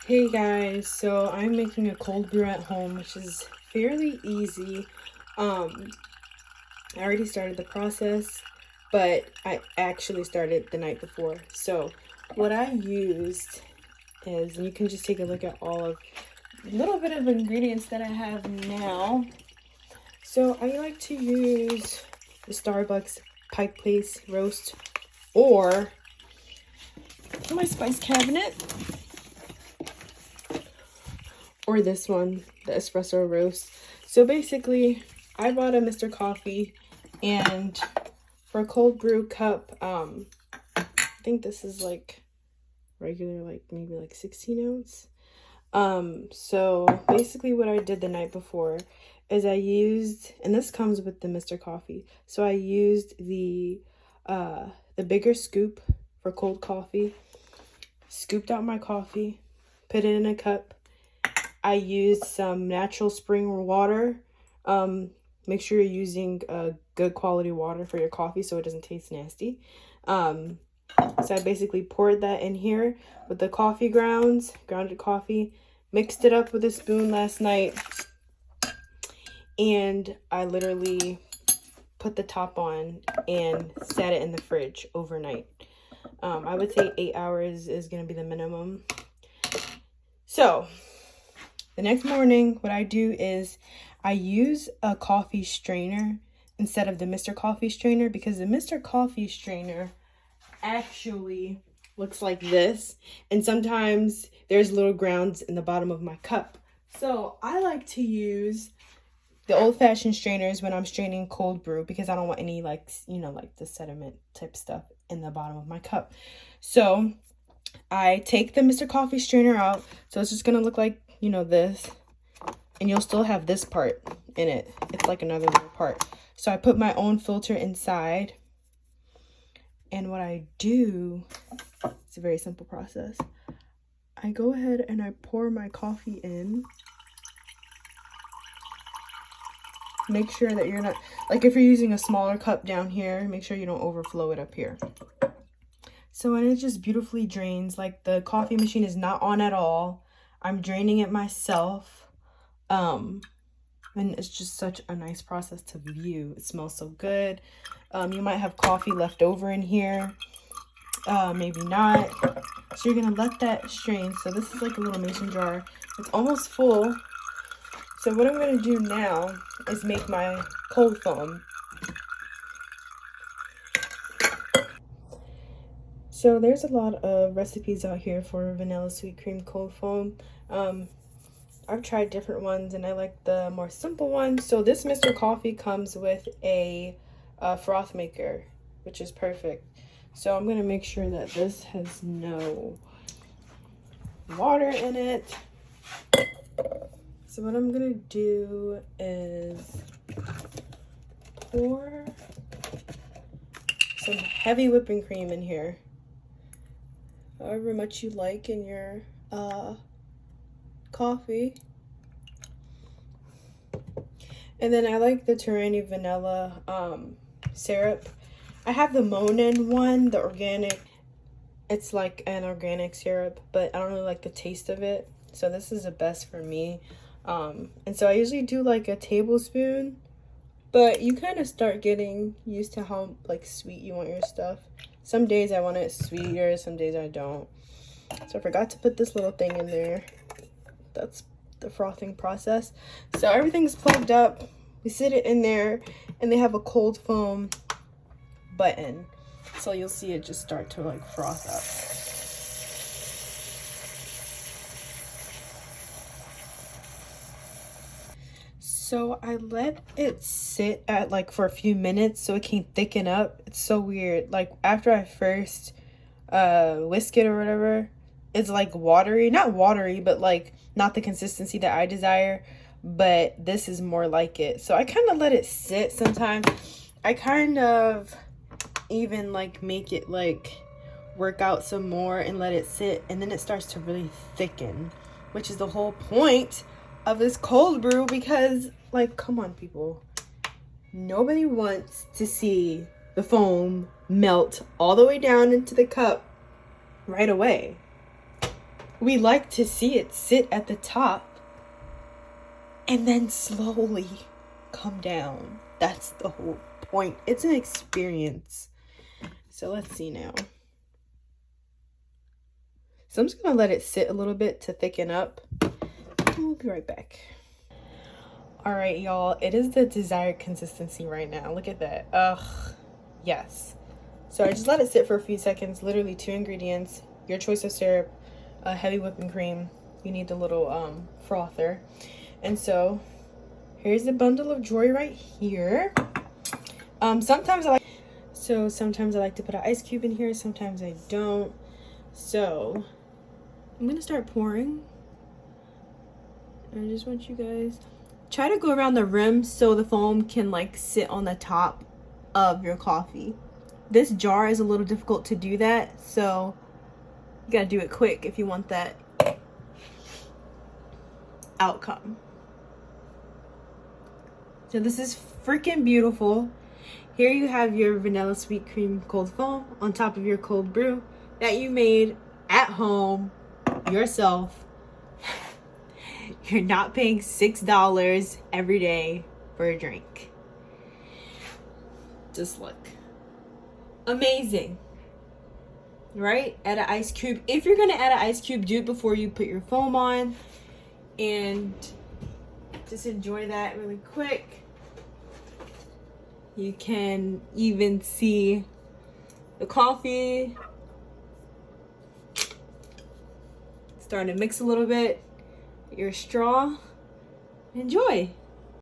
Hey guys, so I'm making a cold brew at home, which is fairly easy. Um, I already started the process, but I actually started the night before. So what I used is, and you can just take a look at all of a little bit of ingredients that I have now. So I like to use the Starbucks Pike Place roast or my spice cabinet, or this one, the espresso roast. So basically, I bought a Mr. Coffee, and for a cold brew cup, I think this is like regular, like maybe like 16 ounce. So basically what I did the night before is I used, and this comes with the Mr. Coffee. So I used the bigger scoop for cold coffee, scooped out my coffee, put it in a cup. I used some natural spring water. Make sure you're using good quality water for your coffee so it doesn't taste nasty. So I basically poured that in here with the coffee grounds, grounded coffee, mixed it up with a spoon last night, and I literally put the top on and set it in the fridge overnight. I would say 8 hours is going to be the minimum. So the next morning, what I do is I use a coffee strainer instead of the Mr. Coffee strainer, because the Mr. Coffee strainer actually looks like this, and sometimes there's little grounds in the bottom of my cup. So I like to use the old-fashioned strainers when I'm straining cold brew, because I don't want any like the sediment type stuff in the bottom of my cup. So I take the Mr. Coffee strainer out, so it's just gonna look like this, and you'll still have this part in it. It's like another little part. So I put my own filter inside, and what I do, it's a very simple process. I go ahead and I pour my coffee in. Make sure that you're not, like if you're using a smaller cup down here, make sure you don't overflow it up here. So, and it just beautifully drains. Like the coffee machine is not on at all. I'm draining it myself. And it's just such a nice process to view. It smells so good. You might have coffee left over in here. Maybe not. So you're gonna let that strain. So this is like a little mason jar. It's almost full. So what I'm gonna do now is make my cold foam. So there's a lot of recipes out here for vanilla sweet cream cold foam. I've tried different ones and I like the more simple one. So this Mr. Coffee comes with a froth maker, which is perfect. So I'm gonna make sure that this has no water in it. So what I'm gonna do is pour some heavy whipping cream in here, however much you like in your coffee. And then I like the Tyranny vanilla syrup. I have the Monin one, the organic. It's like an organic syrup, but I don't really like the taste of it. So this is the best for me. And so I usually do like a tablespoon, but you kind of start getting used to how like sweet you want your stuff. Some days I want it sweeter, some days I don't. So I forgot to put this little thing in there. That's the frothing process. So everything's plugged up. We sit it in there, and they have a cold foam button. So you'll see it just start to like froth up. So I let it sit at like for a few minutes so it can thicken up. It's so weird. Like after I first whisk it or whatever, it's like watery. Not watery, but like not the consistency that I desire. But this is more like it. So I kind of let it sit sometimes. I kind of even like make it like work out some more and let it sit, and then it starts to really thicken, which is the whole point of this cold brew, because like, come on people, nobody wants to see the foam melt all the way down into the cup right away. we like to see it sit at the top and then slowly come down. That's the whole point. It's an experience. So let's see now. So I'm just gonna let it sit a little bit to thicken up. We'll be right back. All right, y'all, it is the desired consistency right now. Look at that. Ugh, yes. So I just let it sit for a few seconds. Literally 2 ingredients, your choice of syrup, heavy whipping cream. You need the little frother. And so here's the bundle of joy right here. Sometimes I like to put an ice cube in here, sometimes I don't. So I'm gonna start pouring. I just want you guys try to go around the rim so the foam can like sit on the top of your coffee. This jar is a little difficult to do that, so you gotta do it quick if you want that outcome. So this is freaking beautiful. Here you have your vanilla sweet cream cold foam on top of your cold brew that you made at home yourself. You're not paying $6 every day for a drink. Just look. Amazing. Right? Add an ice cube. If you're going to add an ice cube, do it before you put your foam on. And just enjoy that really quick. You can even see the coffee starting to mix a little bit. Your straw. Enjoy.